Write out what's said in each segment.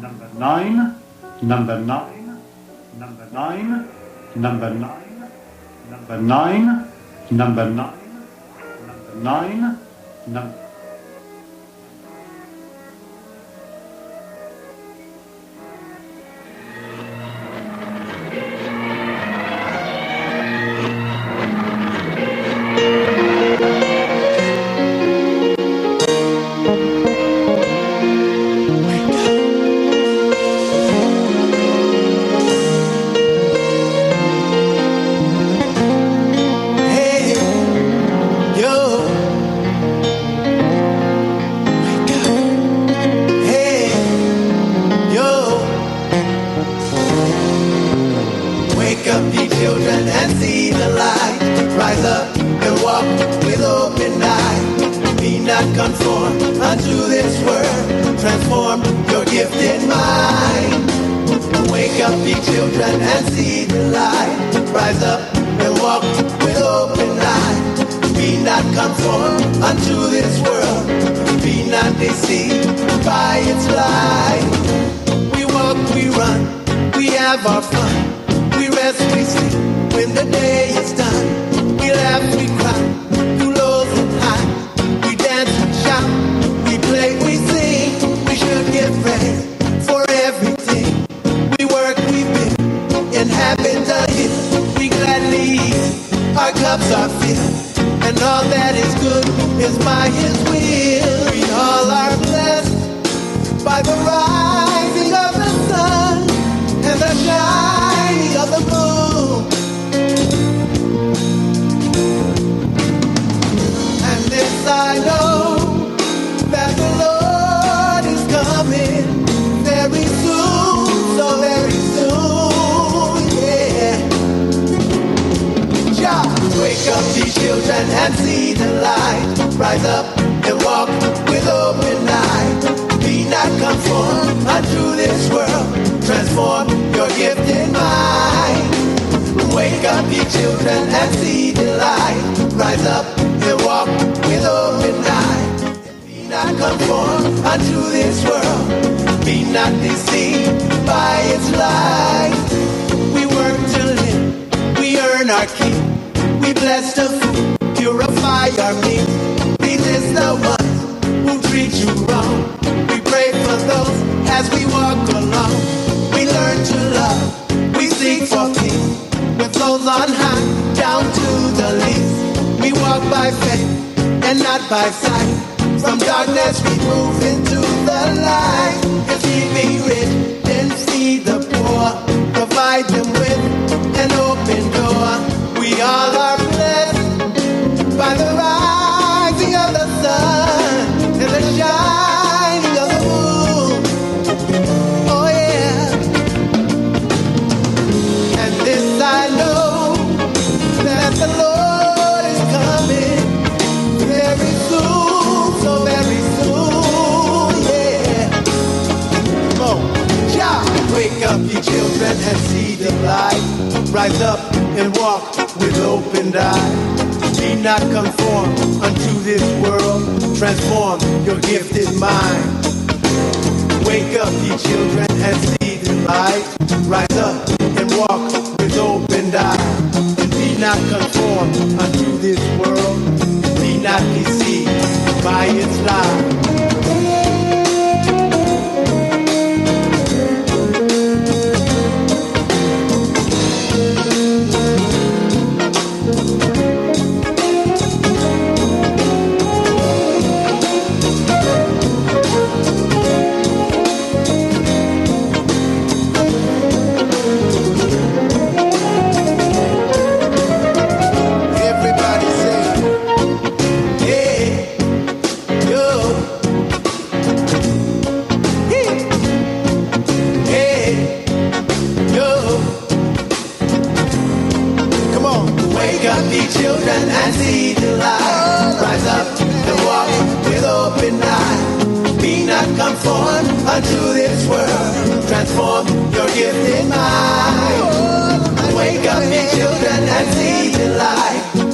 number 9, number 9, number 9, number 9, number 9, number 9, number 9, number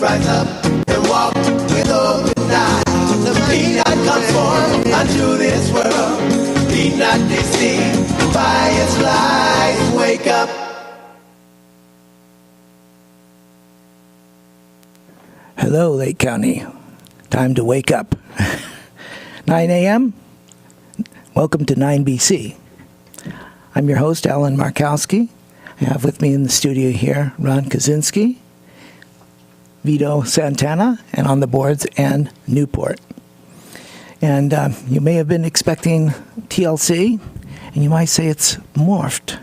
rise up and walk with open eyes. Be not conformed unto this world. Be not deceived. see fireflies wake up. Hello, Lake County. Time to wake up. 9 a.m. Welcome to 9BC. I'm your host, Allen Markowski. I have with me in the studio here Ron Kiczenski, Vito Santa, and on the boards, Ann Newport. And you may have been expecting TLC, and you might say it's morphed.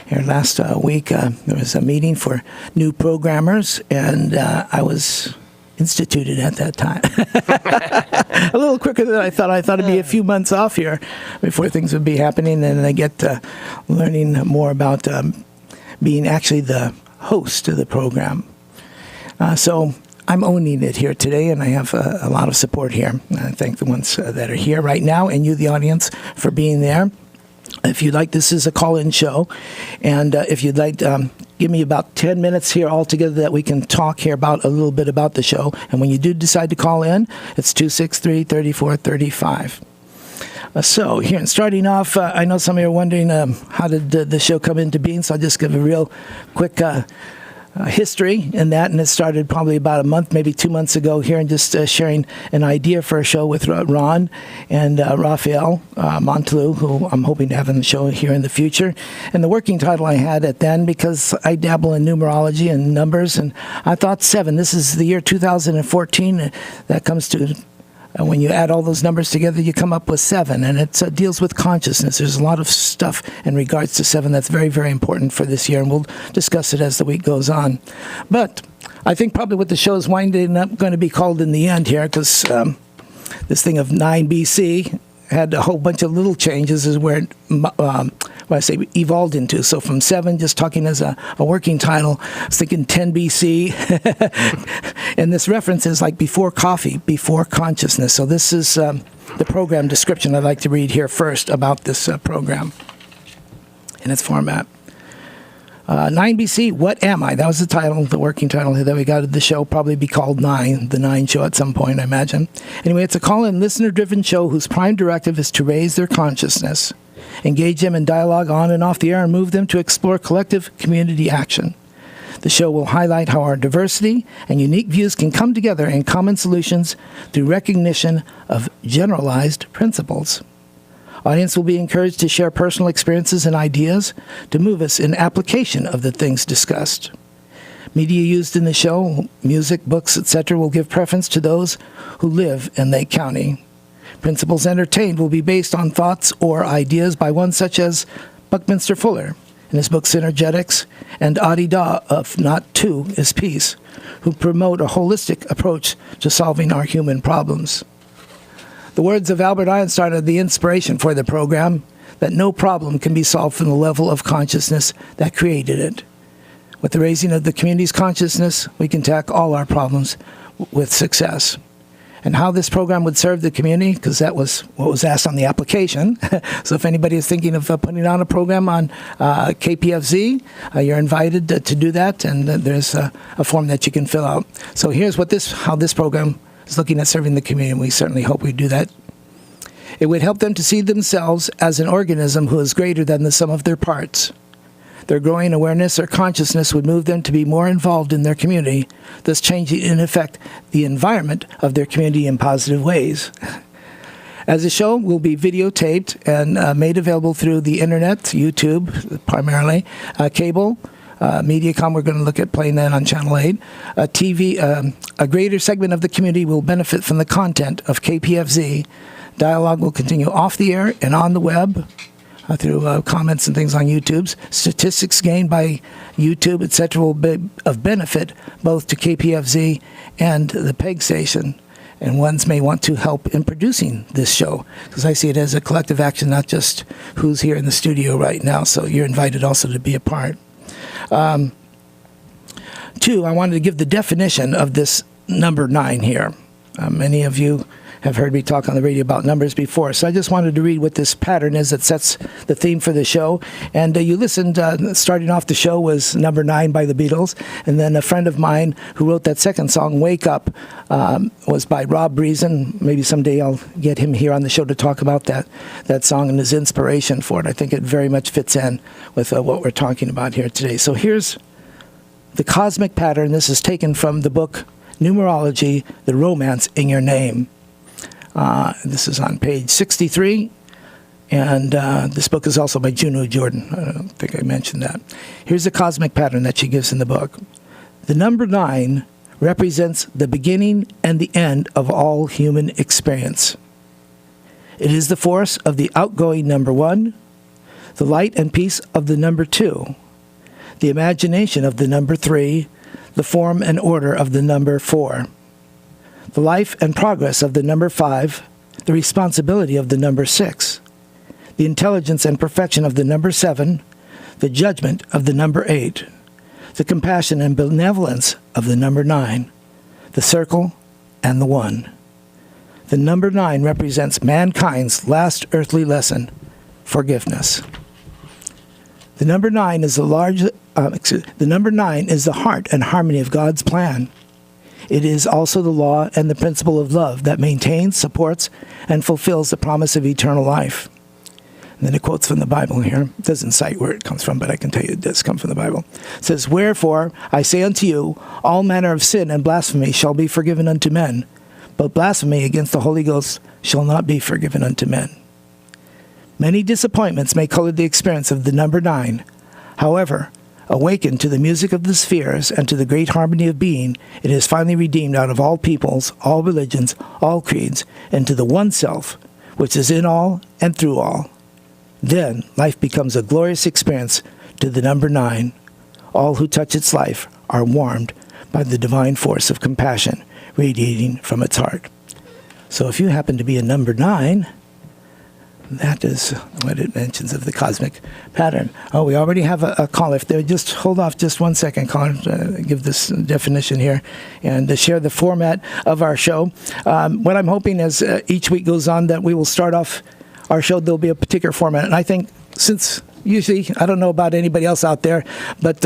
Here last week, there was a meeting for new programmers, and I was instituted at that time. A little quicker than I thought. I thought it'd be a few months off here before things would be happening, and I get learning more about being actually the host of the program. So I'm owning it here today, and I have a lot of support here. I thank the ones that are here right now, and you, the audience, for being there. If you'd like, this is a call-in show, and if you'd like, give me about 10 minutes here altogether that we can talk here about a little bit about the show. And when you do decide to call in, it's 263-3435. So here, starting off, I know some of you are wondering how did the show come into being, so I'll just give a real quick history in that, and it started probably about a month, maybe 2 months ago here, and just sharing an idea for a show with Ron and Raphael Montalou, who I'm hoping to have on the show here in the future. And the working title I had at then, because I dabble in numerology and numbers, and I thought 7. This is the year 2014. That comes to when you add all those numbers together, you come up with 7, and it deals with consciousness. There's a lot of stuff in regards to 7 that's very, very important for this year, and we'll discuss it as the week goes on. But I think probably what the show is winding up going to be called in the end here, because this thing of 9BC had a whole bunch of little changes is where it, what I say, evolved into. So from 7, just talking as a working title, I was thinking 10 BC. And this reference is like before coffee, before consciousness. So this is the program description I'd like to read here first about this program in its format. 9 BC, What Am I? That was the title, the working title that we got at the show. Probably be called 9, the 9 show at some point, I imagine. Anyway, it's a call-in, listener-driven show whose prime directive is to raise their consciousness, engage them in dialogue on and off the air, and move them to explore collective community action. The show will highlight how our diversity and unique views can come together in common solutions through recognition of generalized principles. Audience will be encouraged to share personal experiences and ideas to move us in application of the things discussed. Media used in the show, music, books, etc., will give preference to those who live in Lake County. Principles entertained will be based on thoughts or ideas by one such as Buckminster Fuller in his book Synergetics, and Adi Da of Not Two is Peace, who promote a holistic approach to solving our human problems. The words of Albert Einstein are the inspiration for the program, that no problem can be solved from the level of consciousness that created it. With the raising of the community's consciousness, we can tackle all our problems with success. And how this program would serve the community, because that was what was asked on the application. So if anybody is thinking of putting on a program on KPFZ, you're invited to do that, and there's a form that you can fill out. So here's how this program is looking at serving the community, and we certainly hope we do that. It would help them to see themselves as an organism who is greater than the sum of their parts. Their growing awareness or consciousness would move them to be more involved in their community, thus changing, in effect, the environment of their community in positive ways. As the show will be videotaped and made available through the internet, YouTube primarily, cable, Mediacom, we're going to look at playing that on Channel 8. TV, a greater segment of the community will benefit from the content of KPFZ. Dialogue will continue off the air and on the web through comments and things on YouTube. Statistics gained by YouTube, etc., will be of benefit both to KPFZ and the PEG station. And ones may want to help in producing this show, because I see it as a collective action, not just who's here in the studio right now. So you're invited also to be a part. 2, I wanted to give the definition of this number 9 here. Many of you have heard me talk on the radio about numbers before. So I just wanted to read what this pattern is that sets the theme for the show. And you listened, starting off the show was number 9 by the Beatles. And then a friend of mine who wrote that second song, Wake Up, was by Rob Reason. Maybe someday I'll get him here on the show to talk about that song and his inspiration for it. I think it very much fits in with what we're talking about here today. So here's the cosmic pattern. This is taken from the book Numerology, The Romance in Your Name. This is on page 63, and this book is also by Juno Jordan. I don't think I mentioned that. Here's the cosmic pattern that she gives in the book. The number 9 represents the beginning and the end of all human experience. It is the force of the outgoing number 1, the light and peace of the number 2, the imagination of the number 3, the form and order of the number 4, the life and progress of the number 5, the responsibility of the number 6, the intelligence and perfection of the number 7, the judgment of the number 8, the compassion and benevolence of the number 9, the circle and the 1. The number 9 represents mankind's last earthly lesson, forgiveness. The number 9 is the number 9 is the heart and harmony of God's plan. It is also the law and the principle of love that maintains, supports, and fulfills the promise of eternal life. And then it quotes from the Bible here. It doesn't cite where it comes from, but I can tell you it does come from the Bible. It says, "Wherefore I say unto you, all manner of sin and blasphemy shall be forgiven unto men, but blasphemy against the Holy Ghost shall not be forgiven unto men." Many disappointments may color the experience of the number 9. However, awakened to the music of the spheres and to the great harmony of being, it is finally redeemed out of all peoples, all religions, all creeds, and to the one self, which is in all and through all. Then life becomes a glorious experience to the number 9. All who touch its life are warmed by the divine force of compassion radiating from its heart. So if you happen to be a number 9, that is what it mentions of the cosmic pattern. Oh, we already have a caller. If they just hold off just 1 second, caller, give this definition here and share the format of our show. What I'm hoping as each week goes on that we will start off our show, there'll be a particular format. And I think since usually, I don't know about anybody else out there, but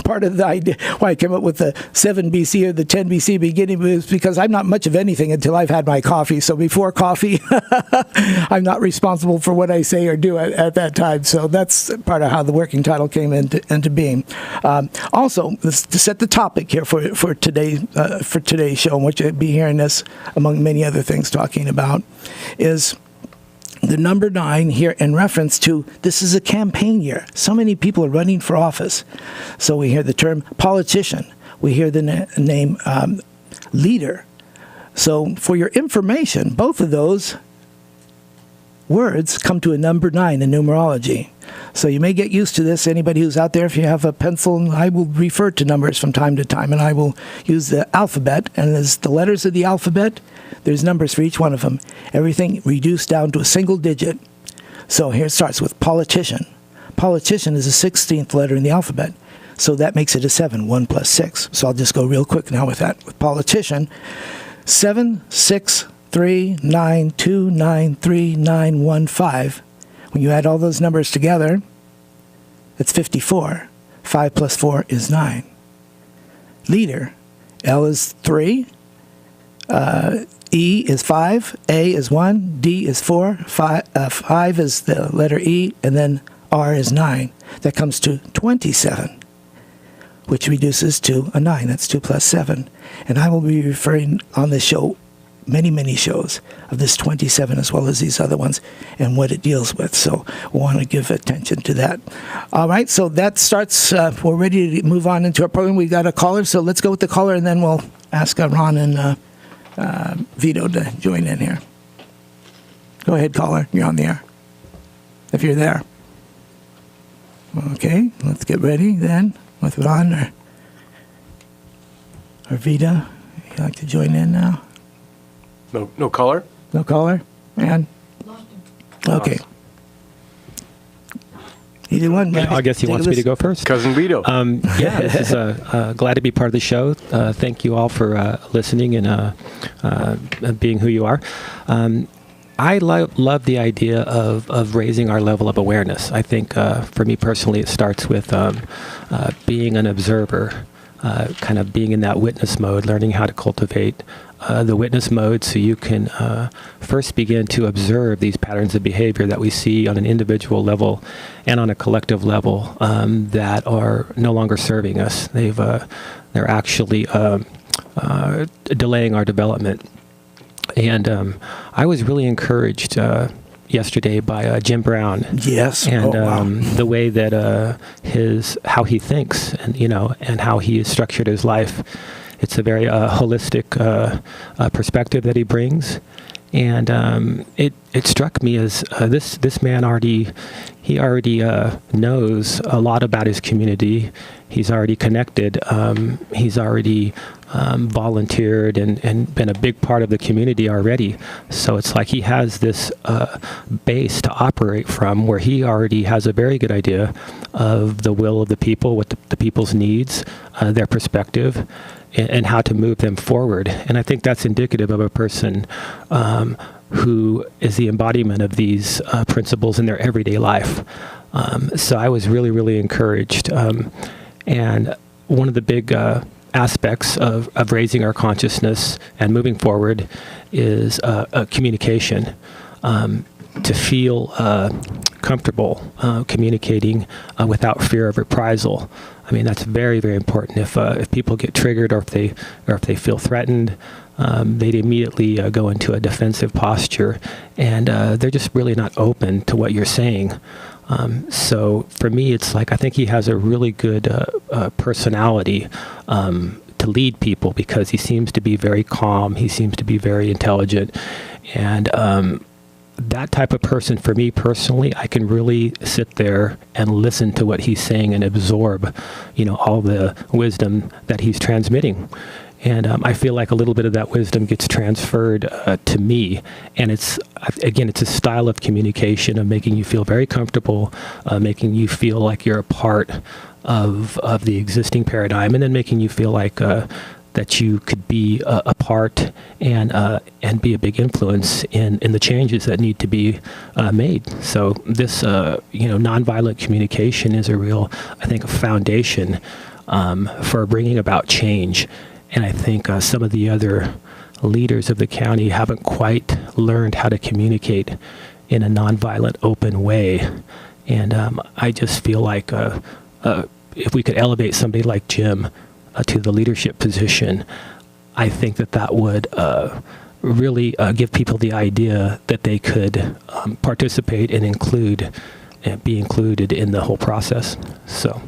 part of the idea why I came up with the 7 BC or the 10 BC beginning was because I'm not much of anything until I've had my coffee. So before coffee, I'm not responsible for what I say or do at that time. So that's part of how the working title came into being. Also, to set the topic here for today's show, and what you'll be hearing us among many other things talking about, is the number 9 here in reference to this is a campaign year. So many people are running for office. So we hear the term politician. We hear the name leader. So for your information, both of those words come to a number 9 in numerology. So you may get used to this. Anybody who's out there, if you have a pencil, I will refer to numbers from time to time, and I will use the alphabet. And as the letters of the alphabet, there's numbers for each one of them. Everything reduced down to a single digit. So here it starts with politician. Politician is the 16th letter in the alphabet. So that makes it a 7, 1 plus 6. So I'll just go real quick now with that. With politician, 7, 6, 3, 9, 2, 9, 3, 9, 1, 5. When you add all those numbers together, it's 54. 5 plus 4 is 9. Leader, L is 3. E is 5, A is 1, D is 4, 5 is the letter E, and then R is 9. That comes to 27, which reduces to a 9. That's 2 plus 7. And I will be referring on this show, many shows, of this 27 as well as these other ones and what it deals with. So we want to give attention to that. All right, so that starts, we're ready to move on into our program. We've got a caller, so let's go with the caller, and then we'll ask Ron and Vito to join in here. Go ahead, caller. You're on the air. If you're there. Okay, let's get ready then with Ron or Vito. You'd like to join in now? No caller? No caller? Man? Okay. Either one. I guess he wants me to go first. Cousin Vito. Yeah, this is glad to be part of the show. Thank you all for listening and being who you are. I love the idea of raising our level of awareness. I think for me personally, it starts with being an observer, kind of being in that witness mode, learning how to cultivate the witness mode so you can first begin to observe these patterns of behavior that we see on an individual level and on a collective level that are no longer serving us. They're actually delaying our development. And I was really encouraged yesterday by Jim Brown. Yes. And wow. the way that how he thinks, and how he has structured his life. It's a very holistic perspective that he brings. And it struck me as this man already knows a lot about his community. He's already connected. He's already volunteered and been a big part of the community already. So it's like he has this base to operate from, where he already has a very good idea of the will of the people, what the people's needs, their perspective, and how to move them forward. And I think that's indicative of a person who is the embodiment of these principles in their everyday life. So I was really, really encouraged. And one of the big aspects of raising our consciousness and moving forward is communication. To feel comfortable communicating without fear of reprisal. I mean, that's very, very important. If people get triggered, or if they feel threatened, they'd immediately go into a defensive posture, and they're just really not open to what you're saying. So for me, it's like I think he has a really good personality to lead people, because he seems to be very calm. He seems to be very intelligent, and that type of person, for me personally, I can really sit there and listen to what he's saying and absorb, all the wisdom that he's transmitting. And I feel like a little bit of that wisdom gets transferred to me. And it's a style of communication of making you feel very comfortable, making you feel like you're a part of the existing paradigm, and then making you feel like that you could be a part and be a big influence in the changes that need to be made. So this, nonviolent communication is a real, I think, a foundation for bringing about change. And I think some of the other leaders of the county haven't quite learned how to communicate in a nonviolent, open way. And I just feel like if we could elevate somebody like Jim to the leadership position, I think that would really give people the idea that they could participate and be included in the whole process. So.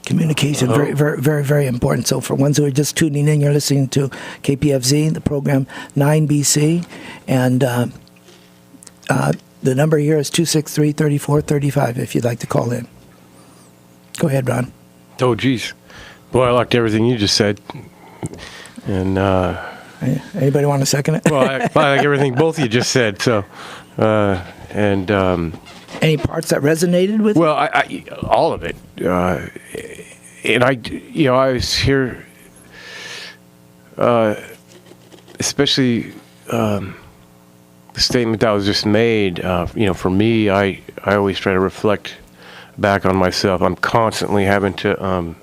Communication, very, very, very, very important. So for ones who are just tuning in, you're listening to KPFZ, the program 9BC, and the number here is 263-3435 if you'd like to call in. Go ahead, Ron. Oh, geez. Boy, I liked everything you just said. And anybody want to second it? well, I like everything both of you just said. So, any parts that resonated with? Well, I all of it. And I was here, especially the statement that was just made. For me, I always try to reflect back on myself. I'm constantly having to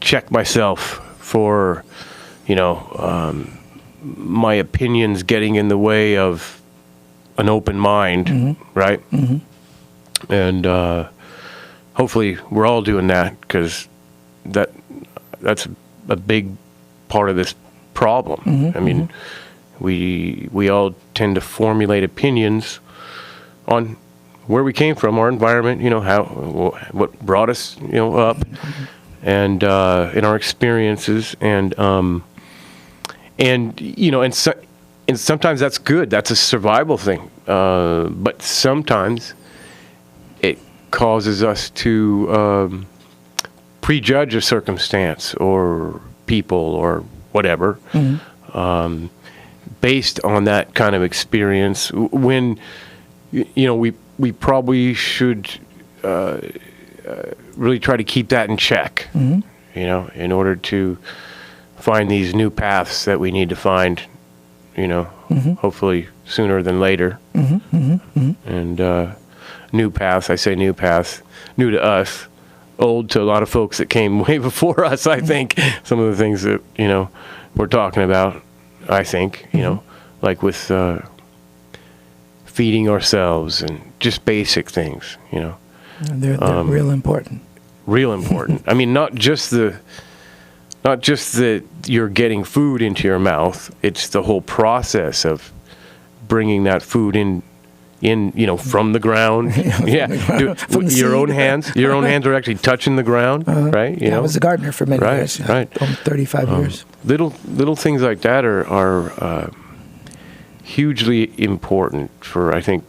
check myself for, my opinions getting in the way of an open mind, mm-hmm. right? Mm-hmm. And hopefully we're all doing that, because that's a big part of this problem. Mm-hmm. I mean, we all tend to formulate opinions on where we came from, our environment, what brought us, up, and in our experiences, and sometimes that's good. That's a survival thing. But sometimes it causes us to prejudge a circumstance or people or whatever, mm-hmm. Based on that kind of experience, when we probably should really try to keep that in check, mm-hmm. In order to find these new paths that we need to find, hopefully sooner than later. And new paths, I say new paths, new to us, old to a lot of folks that came way before us, I think. Some of the things that, we're talking about, I think, like with feeding ourselves and just basic things, And they're real important. Real important. I mean, not just that you're getting food into your mouth. It's the whole process of bringing that food in from the ground. From the your own hands. Your own hands are actually touching the ground, right? I was a gardener for many years. Right. 35 years. Little things like that are hugely important for, I think,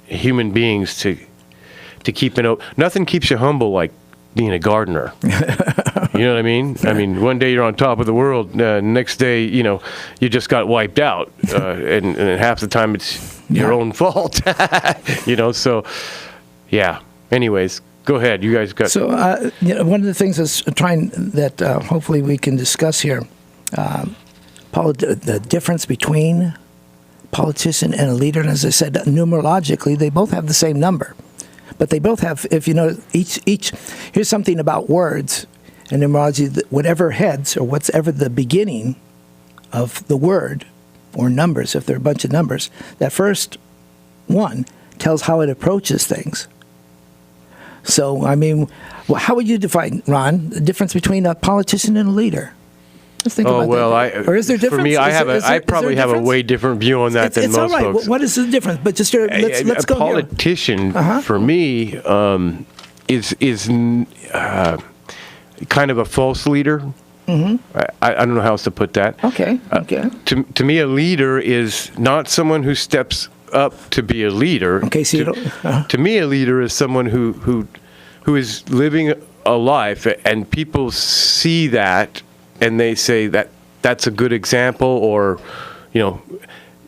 human beings to keep nothing keeps you humble like being a gardener. You know what I mean? I mean, one day you're on top of the world, next day, you just got wiped out, and half the time it's your own fault. So, yeah. Anyways, go ahead. You guys got... So, one of the things that hopefully we can discuss here, Paul, the difference between politician and a leader, and as I said, numerologically, they both have the same number. But they both have, if you know, each here's something about words and numerology, whatever heads or whatever the beginning of the word or numbers, if there are a bunch of numbers, that first one tells how it approaches things. So, I mean, how would you define, Ron, the difference between a politician and a leader? Let's think about that. Or is there difference? For me, I probably have a way different view on that than most folks. What is the difference? But just let's go. A politician, for me, is kind of a false leader. I don't know how else to put that. Okay. To me, a leader is not someone who steps up to be a leader. Okay, so to me, a leader is someone who is living a life, and people see that. And they say that's a good example, or, you know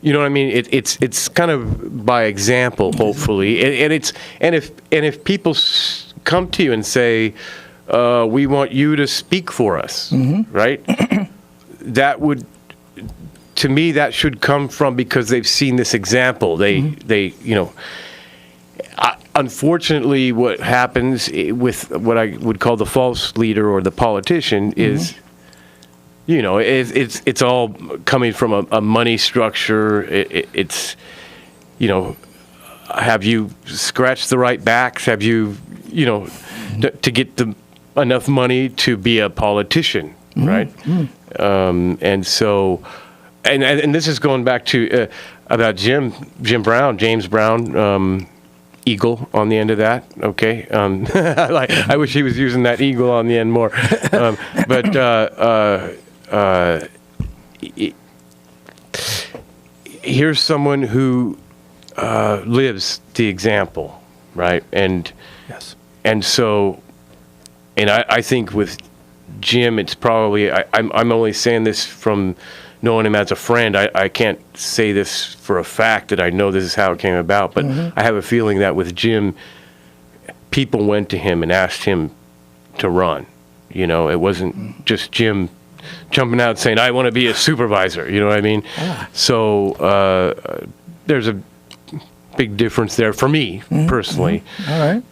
what I mean. It's kind of by example, hopefully. And if people come to you and say, we want you to speak for us, right? That would, to me, that should come from because they've seen this example. They unfortunately, what happens with what I would call the false leader or the politician is. It's all coming from a money structure. It's, have you scratched the right backs? Have you, to get enough money to be a politician, right? And so, and this is going back to about James Brown. Eagle on the end of that, okay? I wish he was using that eagle on the end more, but. Here's someone who lives the example, right? And yes, and so, and I think with Jim, it's probably I'm only saying this from knowing him as a friend. I can't say this for a fact that I know this is how it came about, but I have a feeling that with Jim, people went to him and asked him to run. It wasn't just Jim jumping out saying, I want to be a supervisor, you know what I mean? So there's a big difference there for me, personally. All right.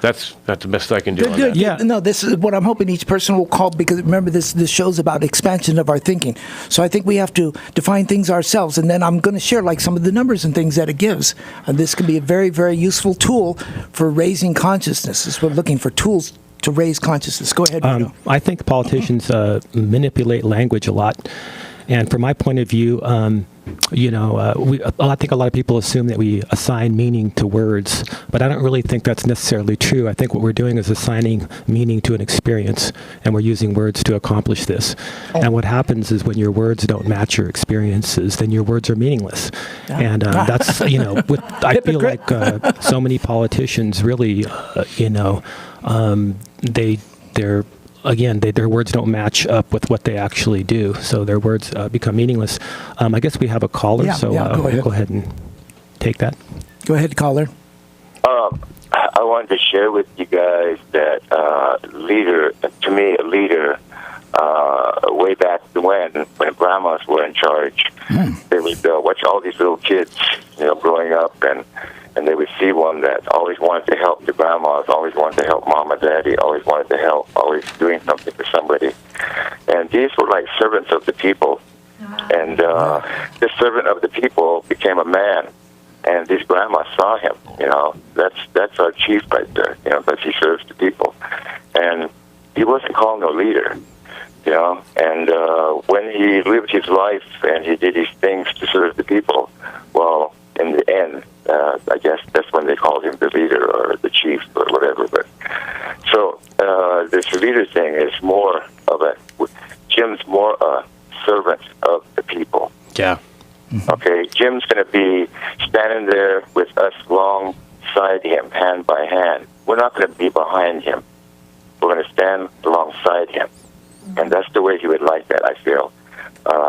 That's the best I can do on good. that. Yeah. No, this is what I'm hoping each person will call, because remember, this show's about expansion of our thinking. So I think we have to define things ourselves, and then I'm going to share some of the numbers and things that it gives. And this can be a very, very useful tool for raising consciousness. We're looking for tools to raise consciousness. Go ahead, Vito. I think politicians manipulate language a lot. And from my point of view, I think a lot of people assume that we assign meaning to words, but I don't really think that's necessarily true. I think what we're doing is assigning meaning to an experience, and we're using words to accomplish this. And what happens is when your words don't match your experiences, then your words are meaningless. And that's, I feel like so many politicians really, their words don't match up with what they actually do, so their words become meaningless. I guess we have a caller, go ahead and take that. Go ahead, caller. I wanted to share with you guys that a leader way back when grandmas were in charge. They would watch all these little kids, growing up, and they would see one that always wanted to help the grandmas, always wanted to help mom and daddy, always wanted to help, always doing something for somebody. And these were like servants of the people. And this servant of the people became a man. And these grandmas saw him, that's our chief right there, because he serves the people. And he wasn't called no leader, and when he lived his life and he did his things to serve the people, well, in the end, I guess that's when they called him the leader or the chief or whatever. But so this leader thing is more of Jim's more a servant of the people. Yeah. Okay, Jim's going to be standing there with us alongside him, hand by hand. We're not going to be behind him. We're going to stand alongside him. And that's the way he would like that, I feel.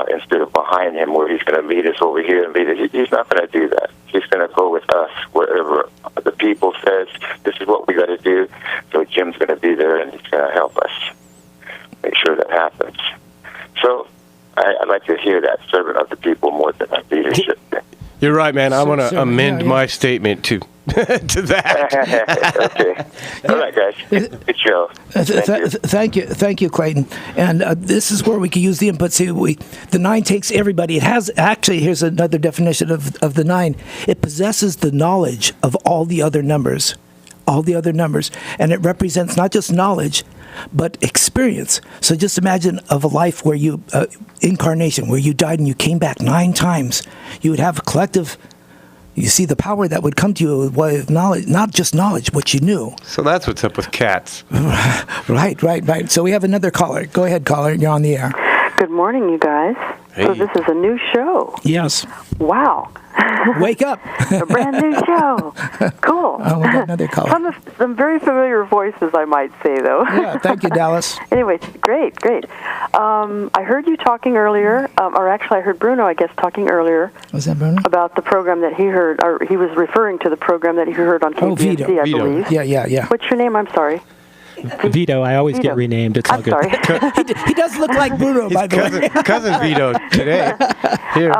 Instead of behind him where he's going to lead us over here and lead us. He's not going to do that. He's going to go with us wherever the people says, this is what we got to do. So Jim's going to be there and he's going to help us make sure that happens. So I'd like to hear that, servant of the people, more than a leadership thing. You're right, man. I want to amend my statement to that. Okay. All right, guys. Good show. Thank you, Clayton. And this is where we can use the input. See, the 9 takes everybody. It has actually. Here's another definition of the 9. It possesses the knowledge of all the other numbers, and it represents not just knowledge, but experience. So just imagine of a life where you incarnation, where you died and you came back 9 times. You would have a collective. You see the power that would come to you with knowledge, not just knowledge, what you knew. So that's what's up with cats. Right. So we have another caller. Go ahead, caller. You're on the air. Good morning, you guys. Hey. So this is a new show. Yes. Wow. Wake up. A brand new show. Cool. Oh, we got another caller. Some very familiar voices, I might say, though. Yeah, thank you, Dallas. Anyway, great. I heard you talking earlier, or actually I heard Bruno, I guess, talking earlier. Was that Bruno? About the program that he heard, or he was referring to the program that he heard on KPFZ, Vito. I believe. Yeah. What's your name? I'm sorry. Vito, I always Vito. get renamed. It's all I'm good. sorry. He does look like Bruno, by the way. Cousin Vito today. Here.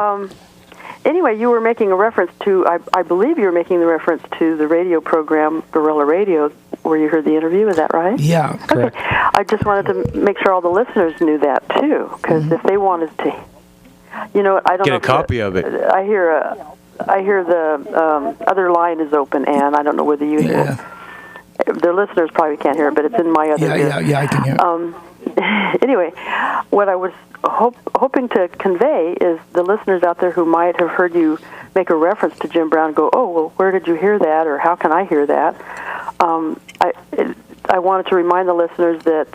Anyway, you were making a reference to, I believe you were making the reference to the radio program, Guerrilla Radio, where you heard the interview. Is that right? Yeah. Correct. Okay. I just wanted to make sure all the listeners knew that, too, because if they wanted to, I don't Get know. a copy of it. I hear the other line is open, and I don't know whether you hear it. The listeners probably can't hear it, but it's in my other ear. Yeah, I can hear it. Anyway, what I was hoping to convey is the listeners out there who might have heard you make a reference to Jim Brown go, oh, well, where did you hear that, or how can I hear that? I wanted to remind the listeners that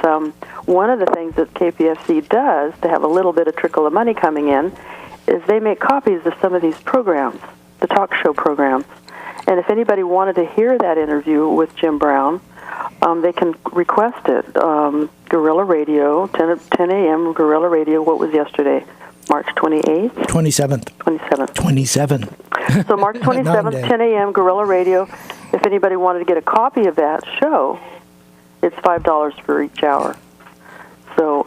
one of the things that KPFZ does to have a little bit of trickle of money coming in is they make copies of some of these programs, the talk show programs. And if anybody wanted to hear that interview with Jim Brown, they can request it. Guerrilla Radio, 10 a.m. Guerrilla Radio. What was yesterday? March 28th? 27th. 27. So March 27th, 10 a.m. Guerrilla Radio. If anybody wanted to get a copy of that show, it's $5 for each hour. So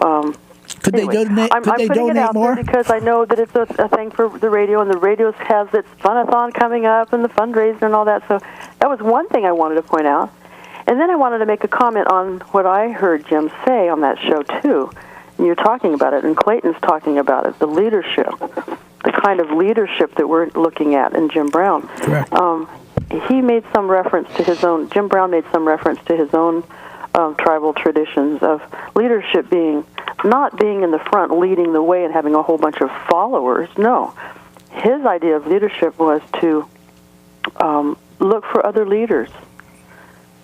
Could anyway, they donate? I'm putting it out more? there because I know that it's a thing for the radio, and the radio has its fun-a-thon coming up and the fundraiser and all that. So that was one thing I wanted to point out. And then I wanted to make a comment on what I heard Jim say on that show, too. And you're talking about it, and Clayton's talking about it, the leadership, the kind of leadership that we're looking at in Jim Brown. Correct. He made some reference to his own, Jim Brown made some reference to his own tribal traditions of leadership not being in the front leading the way and having a whole bunch of followers. No. His idea of leadership was to look for other leaders.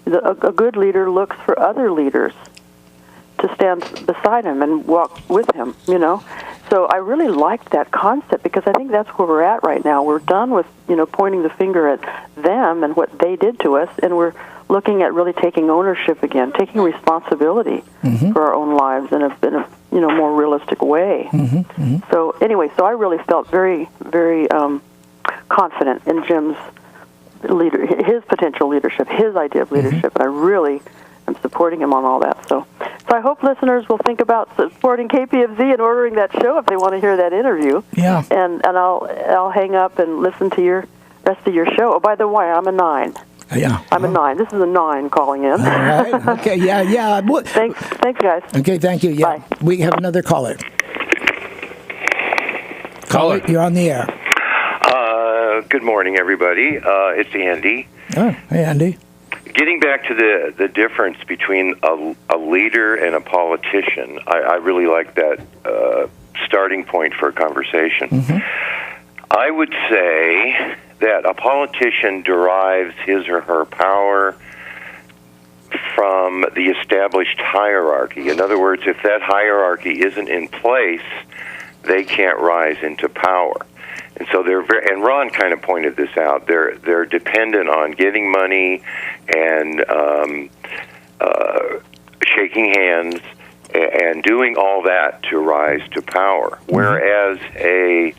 A good leader looks for other leaders to stand beside him and walk with him, So I really liked that concept because I think that's where we're at right now. We're done with, pointing the finger at them and what they did to us, and we're looking at really taking ownership again, taking responsibility for our own lives in a more realistic way. So anyway, I really felt very, very confident in Jim's his potential leadership, his idea of leadership, and I really am supporting him on all that. So So I hope listeners will think about supporting KPFZ and ordering that show if they want to hear that interview. Yeah. And I'll hang up and listen to your rest of your show. Oh, by the way, I'm a 9. Yeah. I'm a 9. This is a 9 calling in. All right. Okay. Yeah. Thanks, guys. Okay. Thank you. Yeah. Bye. We have another caller. Caller, you're on the air. Good morning, everybody. It's Andy. Oh, hey, Andy. Getting back to the difference between a leader and a politician, I really like that starting point for a conversation. Mm-hmm. I would say that a politician derives his or her power from the established hierarchy. In other words, if that hierarchy isn't in place, they can't rise into power. And so and Ron kind of pointed this out. They're dependent on getting money and shaking hands and doing all that to rise to power. Whereas the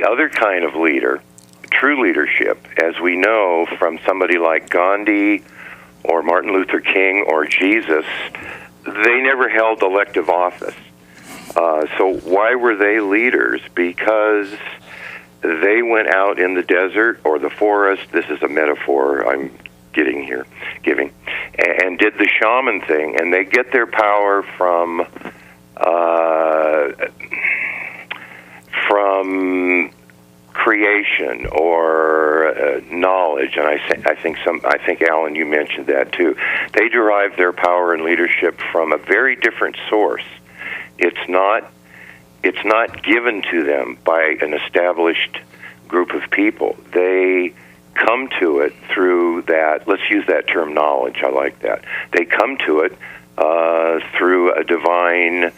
other kind of leader, true leadership, as we know from somebody like Gandhi or Martin Luther King or Jesus, they never held elective office. So why were they leaders? Because they went out in the desert or the forest. This is a metaphor I'm giving, and did the shaman thing, and they get their power from creation or knowledge. And I think Alan, you mentioned that too. They derive their power and leadership from a very different source. It's not given to them by an established group of people. They come to it through that, let's use that term knowledge, I like that. They come to it through a divine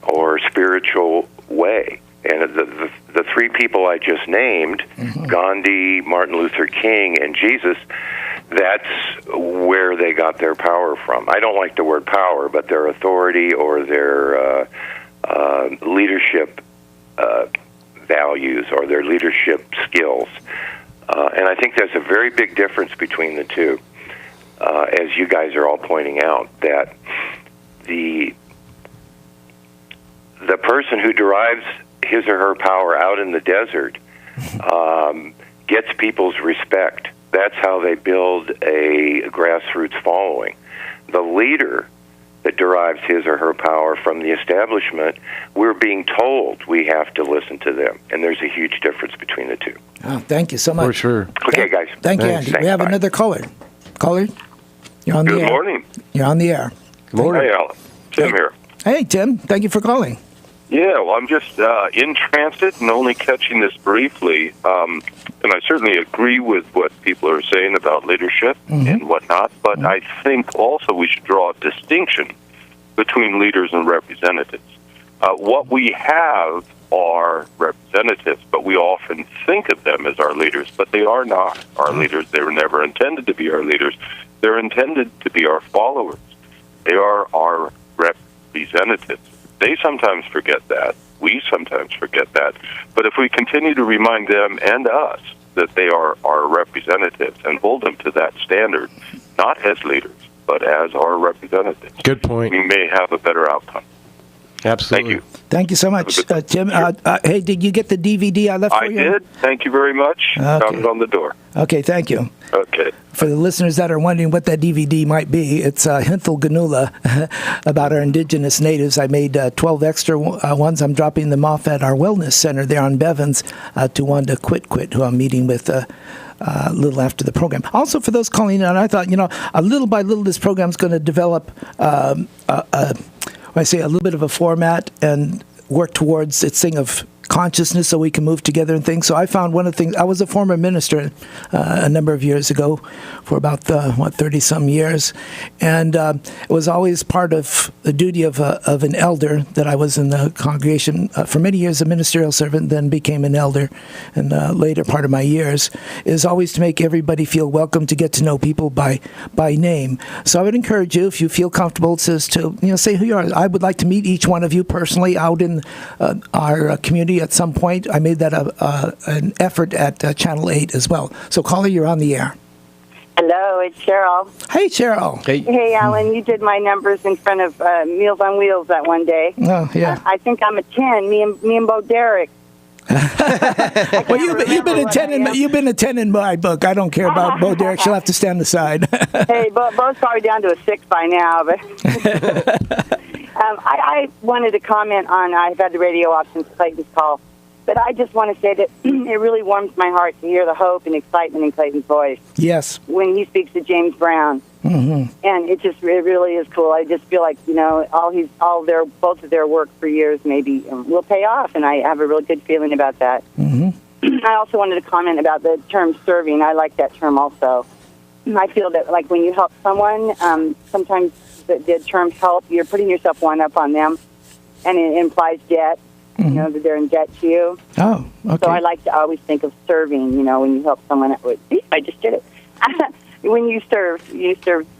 or spiritual way. And the three people I just named, Gandhi, Martin Luther King, and Jesus, that's where they got their power from. I don't like the word power, but their authority or their leadership values or their leadership skills. And I think there's a very big difference between the two, as you guys are all pointing out, that the person who derives his or her power out in the desert gets people's respect. That's how they build a grassroots following. The leader that derives his or her power from the establishment, we're being told we have to listen to them. And there's a huge difference between the two. Oh, thank you so much. For sure. Okay, guys. Thank you, Andy. We have another caller. Caller, you're on the air. Good morning. You're on the air. Good morning. Hey, Alan. Tim here. Hey, Tim. Thank you for calling. Yeah, well, I'm just in transit and only catching this briefly. And I certainly agree with what people are saying about leadership and whatnot, but I think also we should draw a distinction between leaders and representatives. What we have are representatives, but we often think of them as our leaders, but they are not our leaders. They were never intended to be our leaders. They're intended to be our followers. They are our representatives. They sometimes forget that. We sometimes forget that. But if we continue to remind them and us that they are our representatives and hold them to that standard, not as leaders, but as our representatives, Good point. we may have a better outcome. Absolutely. Thank you. Thank you so much, Tim. Hey, did you get the DVD I left for I you? did. Thank you very much. Found it on the door. Okay, thank you. Okay. For the listeners that are wondering what that DVD might be, it's Hinthel Ganula about our indigenous natives. I made 12 extra ones. I'm dropping them off at our wellness center there on Bevins to Wanda Quit, who I'm meeting with a little after the program. Also, for those calling in, I thought, a little by little, this program's going to develop I say a little bit of a format and work towards its thing of consciousness so we can move together and things. So I found one of the things, I was a former minister a number of years ago for about, 30-some years. And it was always part of the duty of an elder that I was in the congregation for many years, a ministerial servant, then became an elder in the later part of my years, is always to make everybody feel welcome, to get to know people by name. So I would encourage you, if you feel comfortable, to say who you are. I would like to meet each one of you personally out in our community at some point. I made that an effort at Channel 8 as well. So, caller, you're on the air. Hello, it's Cheryl. Hey, Cheryl. Hey, Alan, you did my numbers in front of Meals on Wheels that one day. Oh, yeah. I think I'm a 10. Me and Bo Derek. Well, you've been a 10 in my book. I don't care about Bo Derek. She'll have to stand aside. Hey, Bo's probably down to a 6 by now. But I wanted to comment on, I've had the radio off since Clayton's call, but I just want to say that it really warms my heart to hear the hope and excitement in Clayton's voice. Yes. When he speaks to James Brown. Mm-hmm. And it really is cool. I just feel like, both of their work for years maybe will pay off, and I have a really good feeling about that. Mm-hmm. I also wanted to comment about the term serving. I like that term also. I feel that, like, when you help someone, sometimes the term help, you're putting yourself one up on them, and it implies debt. Mm-hmm. That they're in debt to you. Oh, okay. So I like to always think of serving, when you help someone. I just did it. When you serve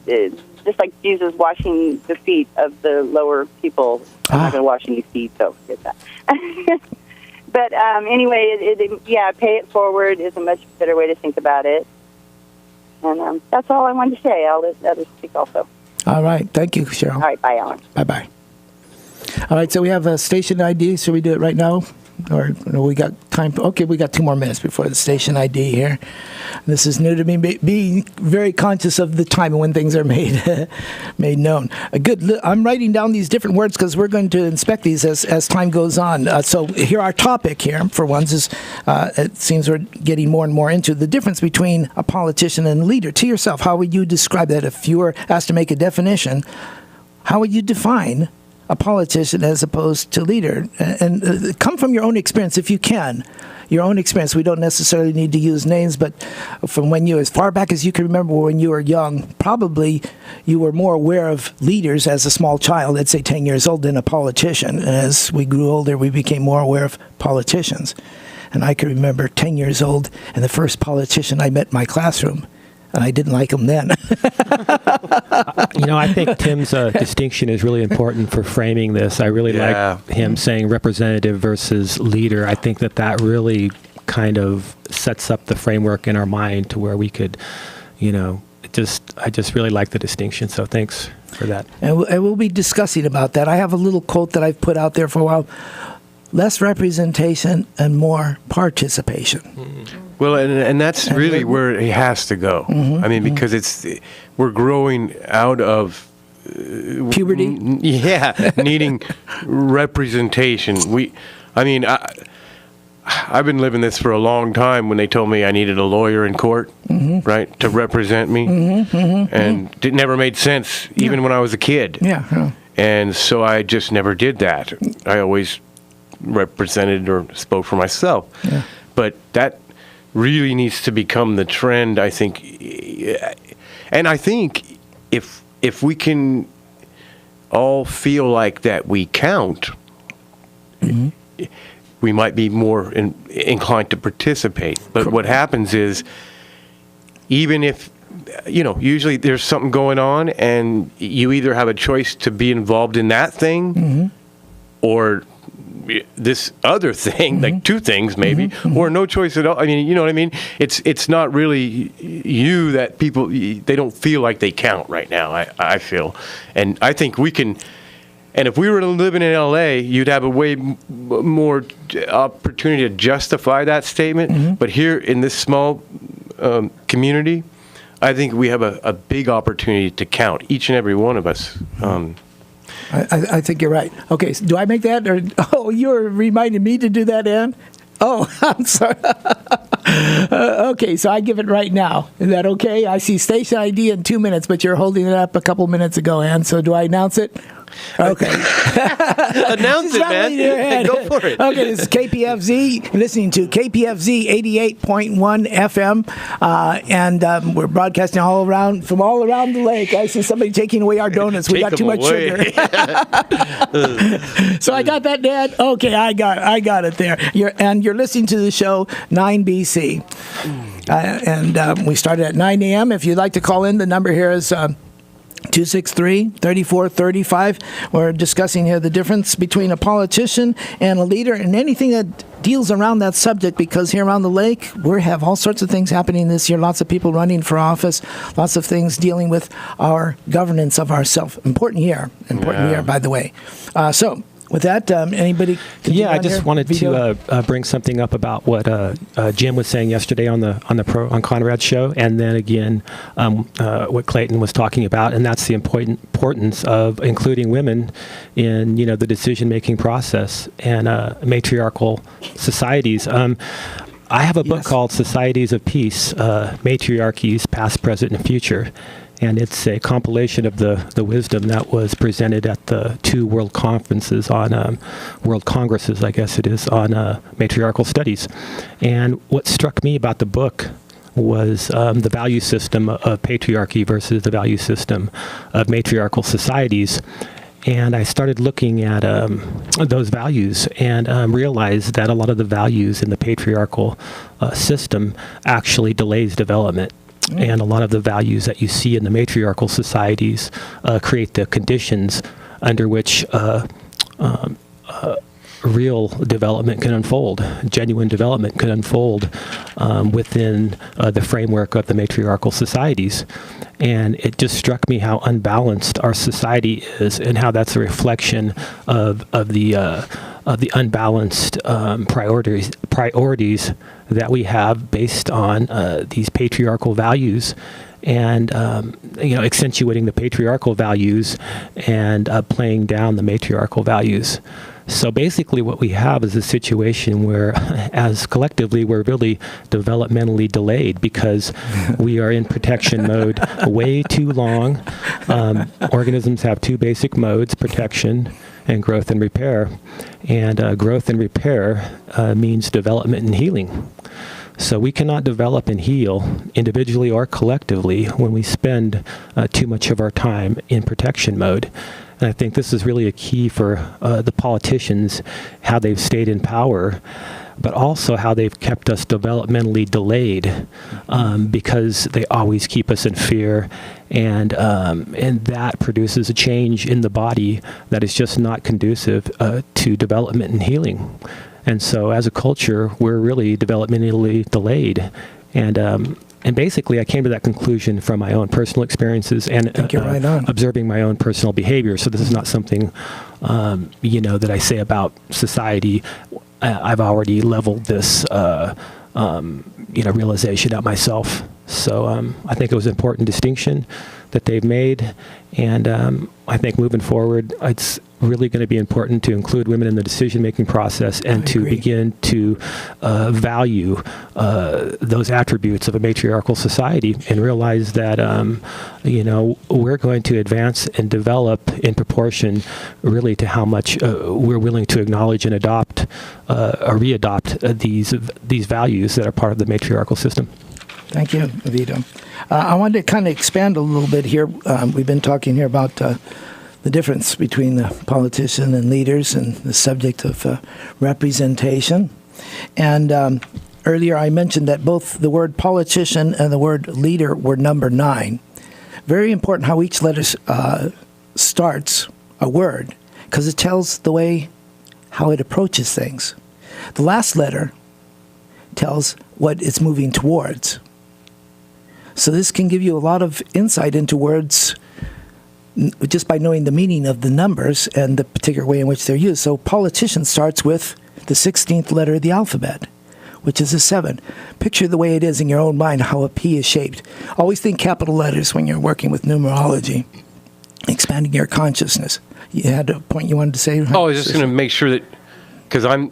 just like Jesus washing the feet of the lower people. I'm not going to wash any feet, so forget that. But anyway, pay it forward is a much better way to think about it. And that's all I wanted to say. I'll let others speak also. All right. Thank you, Cheryl. All right. Bye, Alan. Bye-bye. All right, so we have a station ID. Should we do it right now? Or we got time? Okay, we got 2 more minutes before the station ID here. This is new to me, being very conscious of the time when things are made known. I'm writing down these different words because we're going to inspect these as time goes on. So here, our topic here, for once, is it seems we're getting more and more into the difference between a politician and a leader. To yourself, how would you describe that? If you were asked to make a definition, how would you define a politician as opposed to leader? And come from your own experience if you can. Your own experience. We don't necessarily need to use names, but from as far back as you can remember when you were young, probably you were more aware of leaders as a small child, let's say 10 years old, than a politician. And as we grew older, we became more aware of politicians. And I can remember 10 years old and the first politician I met in my classroom. And I didn't like him then. I think Tim's distinction is really important for framing this. I really like him saying representative versus leader. I think that really kind of sets up the framework in our mind to where we could, I just really like the distinction. So thanks for that. And we'll be discussing about that. I have a little quote that I've put out there for a while. Less representation and more participation. Mm-hmm. Well, and that's really where it has to go. Mm-hmm, I mean, because we're growing out of puberty. Needing representation. I've been living this for a long time. When they told me I needed a lawyer in court, right, to represent me, and it never made sense, even when I was a kid. Yeah. And so I just never did that. I always represented or spoke for myself. Yeah. But that really needs to become the trend, I think. And I think if we can all feel like that we count, we might be more inclined to participate. But what happens is, even if, usually there's something going on and you either have a choice to be involved in that thing or this other thing, like 2 things maybe, or no choice at all. I mean, you know what I mean? It's not really you that people, they don't feel like they count right now, I feel. And I think we can, and if we were living in LA, you'd have a way more opportunity to justify that statement. But here in this small community, I think we have a big opportunity to count, each and every one of us. I think you're right. Okay, so do I make that? Or you're reminding me to do that, Ann? Oh, I'm sorry. Okay, so I give it right now. Is that okay? I see station ID in 2 minutes, but you're holding it up a couple minutes ago, Ann. So do I announce it? Okay. Announce it, man. Go for it. Okay, this is KPFZ. You're listening to KPFZ 88.1 FM. And we're broadcasting from all around the lake. I see somebody taking away our donuts. We got too much sugar. So I got that, Dad? Okay, I got it there. You're listening to the show 9BC. And we started at 9 a.m. If you'd like to call in, the number here is 263-3435. We're discussing here the difference between a politician and a leader and anything that deals around that subject, because here around the lake, we have all sorts of things happening this year. Lots of people running for office, lots of things dealing with our governance of ourselves. Important year, by the way. So, with that, anybody? Yeah, I just wanted to bring something up about what Jim was saying yesterday on Conrad's show, and then again what Clayton was talking about, and that's the importance of including women in the decision-making process and matriarchal societies. I have a book called Societies of Peace: Matriarchies, Past, Present, and Future. And it's a compilation of the wisdom that was presented at the 2 world conferences on world congresses, I guess it is, on matriarchal studies. And what struck me about the book was the value system of patriarchy versus the value system of matriarchal societies. And I started looking at those values and realized that a lot of the values in the patriarchal system actually delays development. And a lot of the values that you see in the matriarchal societies create the conditions under which real development can unfold, genuine development can unfold within the framework of the matriarchal societies. And it just struck me how unbalanced our society is, and how that's a reflection of the unbalanced priorities that we have based on these patriarchal values, and accentuating the patriarchal values and playing down the matriarchal values. So basically what we have is a situation where, as collectively, we're really developmentally delayed because we are in protection mode way too long. Organisms have 2 basic modes: protection and growth and repair. And growth and repair means development and healing. So we cannot develop and heal individually or collectively when we spend too much of our time in protection mode. And I think this is really a key for the politicians, how they've stayed in power, but also how they've kept us developmentally delayed, because they always keep us in fear, and that produces a change in the body that is just not conducive to development and healing. And so as a culture, we're really developmentally delayed. And basically, I came to that conclusion from my own personal experiences and observing my own personal behavior. So this is not something, that I say about society. I've already leveled this, realization at myself. So I think it was an important distinction that they've made. And I think moving forward, it's really going to be important to include women in the decision-making process and to begin to value those attributes of a matriarchal society and realize that, we're going to advance and develop in proportion really to how much we're willing to acknowledge and adopt or readopt these values that are part of the matriarchal system. Thank you, Vito. I wanted to kind of expand a little bit here. We've been talking here about the difference between the politician and leaders and the subject of representation. And earlier I mentioned that both the word politician and the word leader were number 9. Very important how each letter starts a word, because it tells the way how it approaches things. The last letter tells what it's moving towards. So this can give you a lot of insight into words just by knowing the meaning of the numbers and the particular way in which they're used. So politician starts with the 16th letter of the alphabet, which is a 7. Picture the way it is in your own mind, how a P is shaped. Always think capital letters when you're working with numerology, expanding your consciousness. You had a point you wanted to say? Oh, I was just going to make sure that, because I'm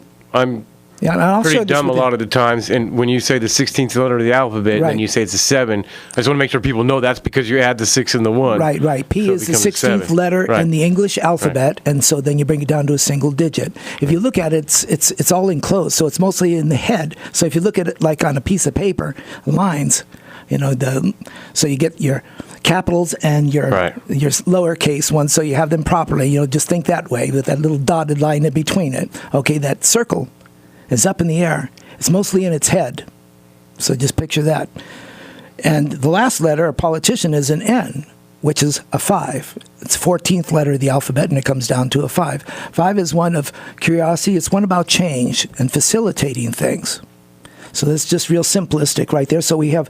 Yeah, and I'll pretty dumb a lot of the times, and when you say the 16th letter of the alphabet, and you say it's a 7, I just want to make sure people know that's because you add the 6 and the 1. Right. P so is the 16th letter in the English alphabet, and so then you bring it down to a single digit. If you look at it, it's all enclosed, so it's mostly in the head. So if you look at it like on a piece of paper, lines, so you get your capitals and your lowercase ones, so you have them properly. Just think that way with that little dotted line in between it. Okay, that circle is up in the air. It's mostly in its head. So just picture that. And the last letter, a politician, is an N. which is a 5. It's the 14th letter of the alphabet, and it comes down to a 5. 5 is one of curiosity. It's one about change and facilitating things. So that's just real simplistic right there. So we have,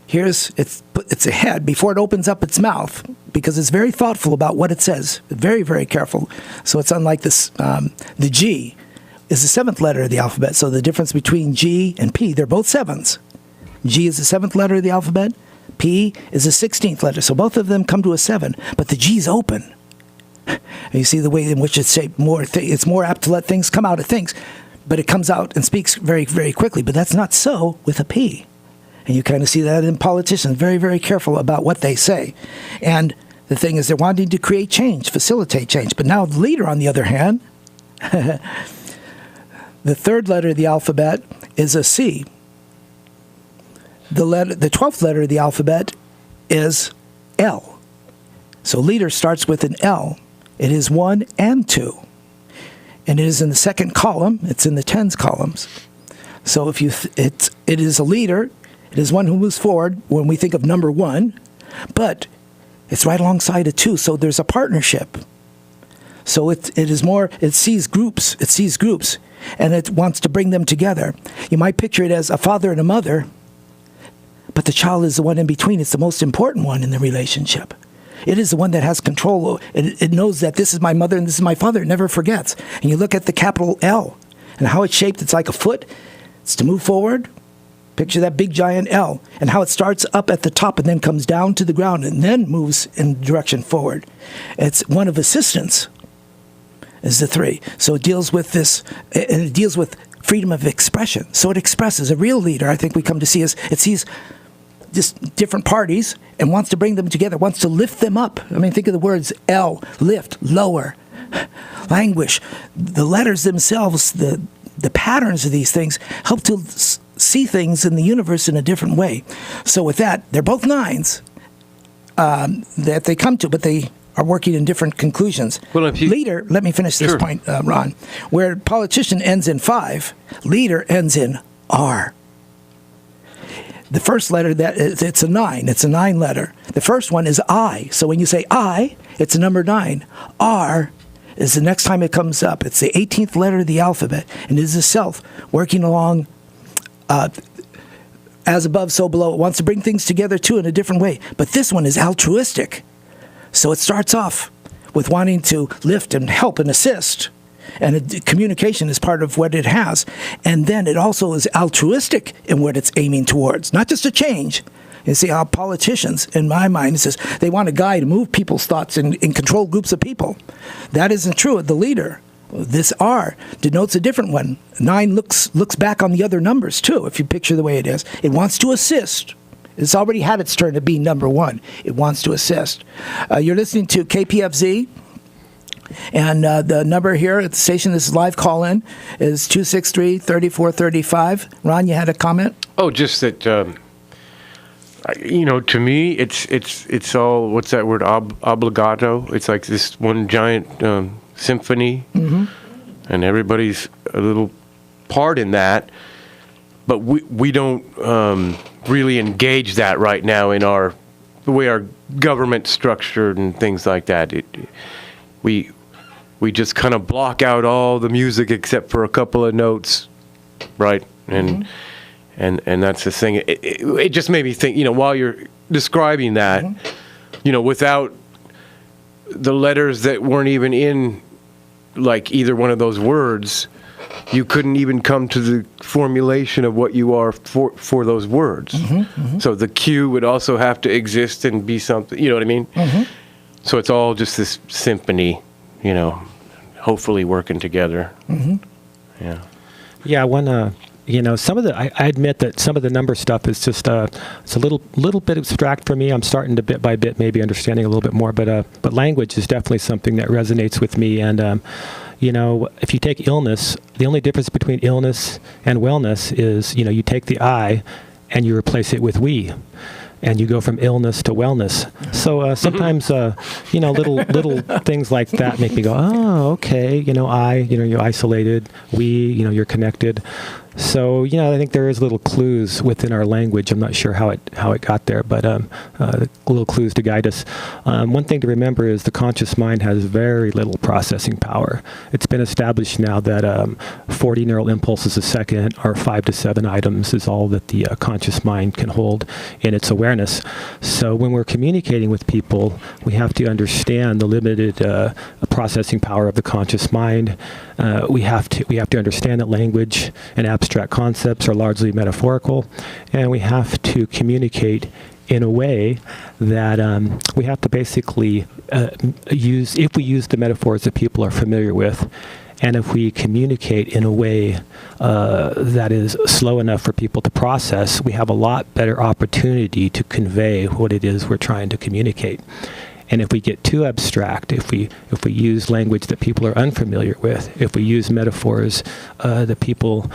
it's a head before it opens up its mouth, because it's very thoughtful about what it says. Very, very careful. So it's unlike this, the G is the 7th letter of the alphabet. So the difference between G and P, they're both 7s. G is the 7th letter of the alphabet. P is the 16th letter. So both of them come to a 7, but the G's open. And you see the way in which it's shaped more. It's more apt to let things come out of things, but it comes out and speaks very, very quickly. But that's not so with a P. And you kind of see that in politicians, very, very careful about what they say. And the thing is, they're wanting to create change, facilitate change. But now the leader, on the other hand, the 3rd letter of the alphabet is a C. The 12th letter of the alphabet is L. So leader starts with an L. It is 1 and 2. And it is in the 2nd column. It's in the tens columns. So if it is a leader, it is one who moves forward when we think of number 1, but it's right alongside a 2. So there's a partnership. So it is more, it sees groups, and it wants to bring them together. You might picture it as a father and a mother, but the child is the one in between. It's the most important one in the relationship. It is the one that has control. It knows that this is my mother and this is my father. It never forgets. And you look at the capital L and how it's shaped. It's like a foot. It's to move forward. Picture that big giant L, and how it starts up at the top and then comes down to the ground and then moves in direction forward. It's one of assistance is the 3. So it deals with this, and it deals with freedom of expression. So it expresses. A real leader, I think we come to see, is it sees just different parties and wants to bring them together, wants to lift them up. I mean, think of the words L, lift, lower, languish. The letters themselves, the patterns of these things help to see things in the universe in a different way. So with that, they're both 9s that they come to, but they are working in different conclusions. Well, leader, let me finish this point, Ron. Where politician ends in 5, leader ends in R. The first letter, it's a 9. It's a 9 letter. The first one is I. So when you say I, it's a number 9. R is the next time it comes up. It's the 18th letter of the alphabet, and it is a self working along as above, so below. It wants to bring things together, too, in a different way. But this one is altruistic. So it starts off with wanting to lift and help and assist. And communication is part of what it has. And then it also is altruistic in what it's aiming towards. Not just a change. You see how politicians, in my mind, it says they want a guy to move people's thoughts and control groups of people. That isn't true of the leader. This R denotes a different one. 9 looks back on the other numbers, too, if you picture the way it is. It wants to assist. It's already had its turn to be number 1. It wants to assist. You're listening to KPFZ. And the number here at the station, this is live call-in, is 263-3435. Ron, you had a comment? Oh, just that, to me, it's all, what's that word, obligato? It's like this one giant symphony, and everybody's a little part in that, but we don't really engage that right now in the way our government's structured and things like that. We just kind of block out all the music except for a couple of notes, right? And that's the thing. It just made me think, while you're describing that, without the letters that weren't even in, like, either one of those words, you couldn't even come to the formulation of what you are for those words. So the Q would also have to exist and be something, you know what I mean? So it's all just this symphony, hopefully working together. Yeah, some of I admit that some of the number stuff is just it's a little bit abstract for me. I'm starting to bit by bit maybe understanding a little bit more, but language is definitely something that resonates with me. And if you take illness, the only difference between illness and wellness is you take the I and you replace it with we. And you go from illness to wellness. So sometimes, little things like that make me go, oh, okay. You're isolated. You're connected. So, I think there is little clues within our language. I'm not sure how it got there, but little clues to guide us. One thing to remember is the conscious mind has very little processing power. It's been established now that 40 neural impulses a second, or 5 to 7 items, is all that the conscious mind can hold in its awareness. So when we're communicating with people, we have to understand the limited processing power of the conscious mind. We have to understand that language and abstract concepts are largely metaphorical, and we have to communicate in a way that we have to basically use the metaphors that people are familiar with, and if we communicate in a way that is slow enough for people to process, we have a lot better opportunity to convey what it is we're trying to communicate. And if we get too abstract, if we use language that people are unfamiliar with, if we use metaphors that people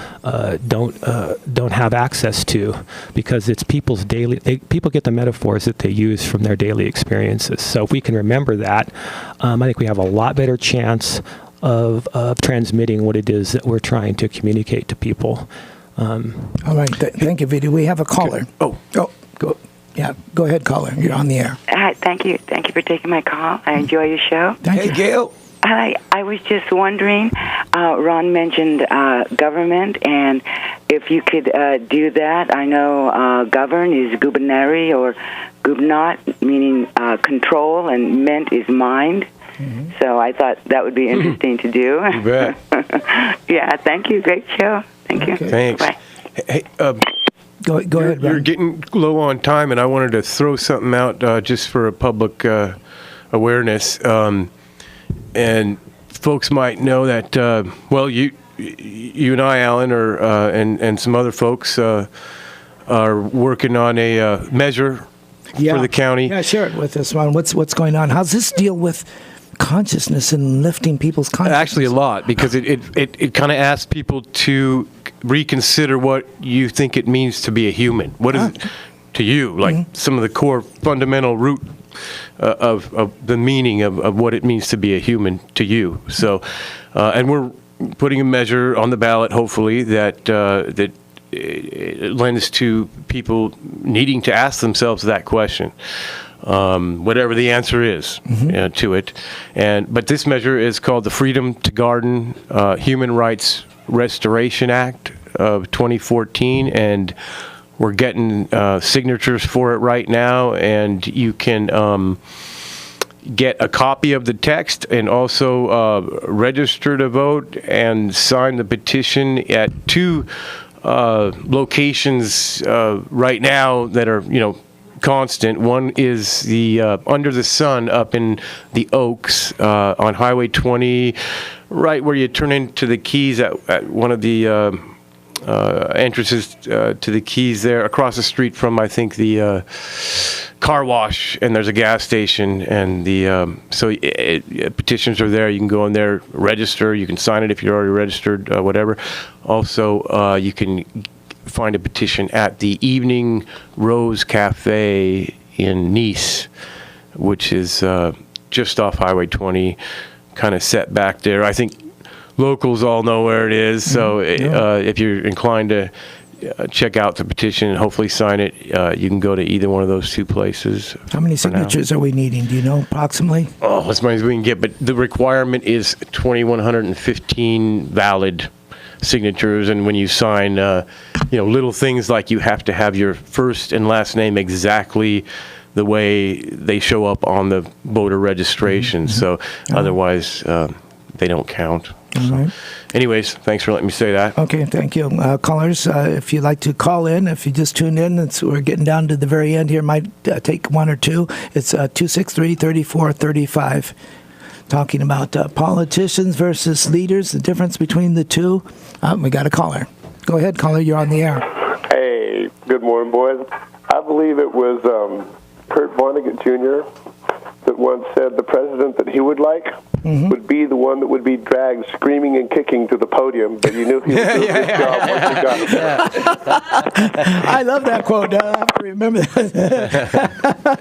don't have access to, because it's people's people get the metaphors that they use from their daily experiences. So if we can remember that, I think we have a lot better chance of transmitting what it is that we're trying to communicate to people. All right, thank you, Vito. We have a caller. Okay. Go. Yeah, go ahead, caller. You're on the air. Hi, thank you. Thank you for taking my call. I enjoy your show. Thank you, Gail. I was just wondering, Ron mentioned government, and if you could do that. I know govern is gubernary or gubnat, meaning control, and ment is mind. Mm-hmm. So I thought that would be interesting to do. You bet. Yeah, thank you. Great show. Thank you. Thanks. Bye. Hey, Go ahead, Ron. You're getting low on time, and I wanted to throw something out just for a public awareness. And folks might know that, you and I, Alan, and some other folks are working on a measure for the county. Yeah, share it with us, Ron. What's going on? How's this deal with consciousness and lifting people's consciousness? Actually, a lot, because it kind of asks people to reconsider what you think it means to be a human. What is it to you? Like some of the core fundamental root of the meaning of what it means to be a human to you. So, and we're putting a measure on the ballot, hopefully, that lends to people needing to ask themselves that question. Whatever the answer is to it. But this measure is called the Freedom to Garden Human Rights Restoration Act of 2014, and we're getting signatures for it right now, and you can get a copy of the text and also register to vote and sign the petition at 2 locations right now that are, constant. One is the Under the Sun up in the Oaks on Highway 20, right where you turn into the Keys at one of the entrances to the Keys there, across the street from, I think, the car wash, and there's a gas station, and petitions are there. You can go in there, register. You can sign it if you're already registered, whatever. Also, you can find a petition at the Evening Rose Cafe in Nice, which is just off Highway 20, kind of set back there. I think locals all know where it is, so if you're inclined to check out the petition and hopefully sign it, you can go to either one of those 2 places. How many signatures are we needing? Do you know approximately? Oh, as many as we can get, but the requirement is 2,115 valid signatures, and when you sign, little things like you have to have your first and last name exactly the way they show up on the voter registration. So otherwise, they don't count. All right. Anyways, thanks for letting me say that. Okay, thank you. Callers, if you'd like to call in, if you just tuned in, we're getting down to the very end here. Might take 1 or 2. It's 263-3435. Talking about politicians versus leaders, the difference between the two. We got a caller. Go ahead, caller. You're on the air. Hey, good morning, boys. I believe it was Kurt Vonnegut Jr. that once said the president that he would like would be the one that would be dragged screaming and kicking to the podium, but you knew he would do his job once he got there. I love that quote. I have to remember that.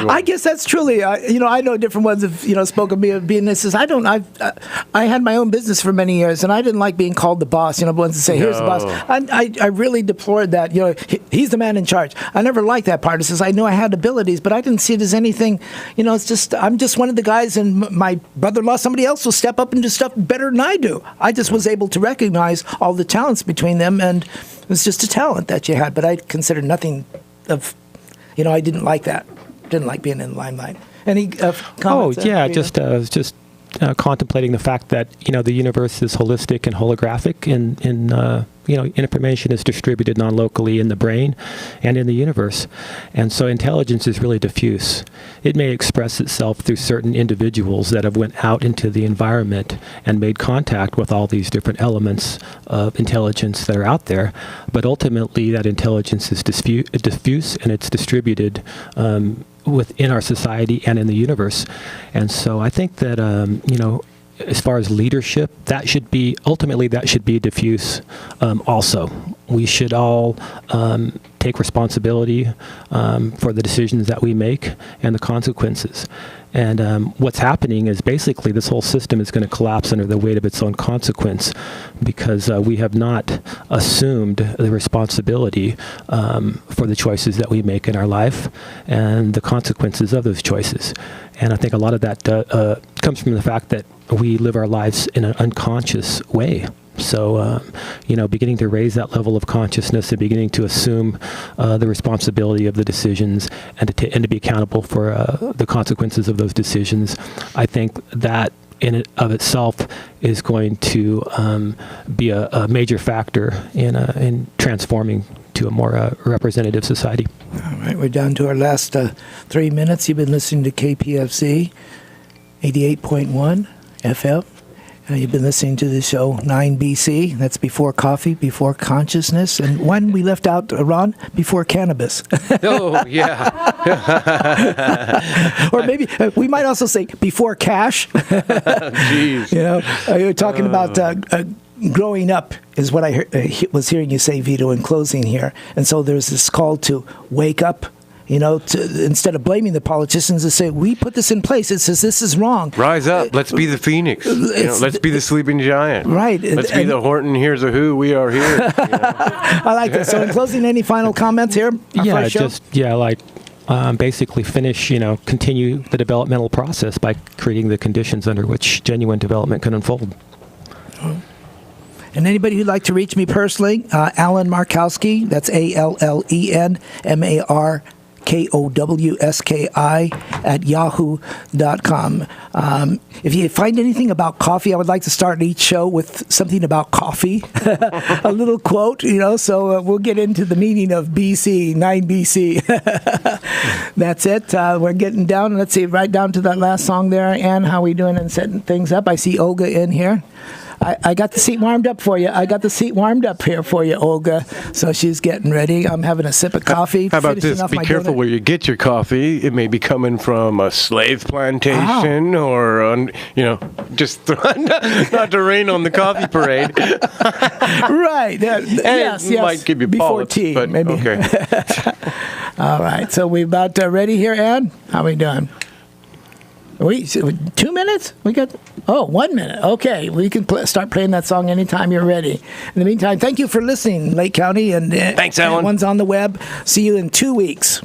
I guess that's truly, I know different ones have, spoken to me of being this. I had my own business for many years, and I didn't like being called the boss. Ones to say, here's the boss. I really deplored that. He's the man in charge. I never liked that part. It says I knew I had abilities, but I didn't see it as anything. It's just I'm just one of the guys, and my brother-in-law, somebody else will step up and do stuff better than I do. I just was able to recognize all the talents between them, and it was just a talent that you had. But I considered nothing of, I didn't like that. Didn't like being in the limelight. Any comments? Just contemplating the fact that the universe is holistic and holographic, and information is distributed non-locally in the brain and in the universe, and so intelligence is really diffuse. It may express itself through certain individuals that have went out into the environment and made contact with all these different elements of intelligence that are out there, but ultimately that intelligence is diffuse and it's distributed within our society and in the universe. And so I think that, as far as leadership, that should be diffuse also. We should all take responsibility for the decisions that we make and the consequences. And what's happening is basically this whole system is going to collapse under the weight of its own consequence, because we have not assumed the responsibility for the choices that we make in our life and the consequences of those choices. And I think a lot of that comes from the fact that we live our lives in an unconscious way. So, beginning to raise that level of consciousness and beginning to assume the responsibility of the decisions and to be accountable for the consequences of those decisions, I think that in and of itself is going to be a major factor in transforming to a more representative society. All right, we're down to our last 3 minutes. You've been listening to KPFZ 88.1 FM. You've been listening to the show 9BC. That's before coffee, before consciousness, and one we left out, Ron, before cannabis. Oh, yeah. Or maybe we might also say before cash. Jeez. You're talking about growing up is what I was hearing you say, Vito, in closing here. And so there's this call to wake up. Instead of blaming the politicians, to say, we put this in place. It says this is wrong. Rise up. Let's be the phoenix. Let's be the sleeping giant. Right. Let's be the Horton, here's a who, we are here. I like that. So in closing, any final comments here? Basically continue the developmental process by creating the conditions under which genuine development can unfold. And anybody who'd like to reach me personally, Allen Markowski, that's AllenMarkowski @yahoo.com. If you find anything about coffee, I would like to start each show with something about coffee, a little quote, so we'll get into the meaning of BC, 9BC. That's it. We're getting down, let's see, right down to that last song there. Ann, how are we doing and setting things up? I see Olga in here. I got the seat warmed up for you. Here for you, Olga. So she's getting ready. I'm having a sip of coffee. How about this? Be careful where you get your coffee. It may be coming from a slave plantation or, just not to rain on the coffee parade. Right. Yes. Might give you before polyps, tea, but maybe. Okay. All right. So we about ready here, Ann? How we doing? 2 minutes? We got 1 minute. Okay, we can start playing that song anytime you're ready. In the meantime, thank you for listening, Lake County, and thanks, Alan. One's on the web. See you in 2 weeks.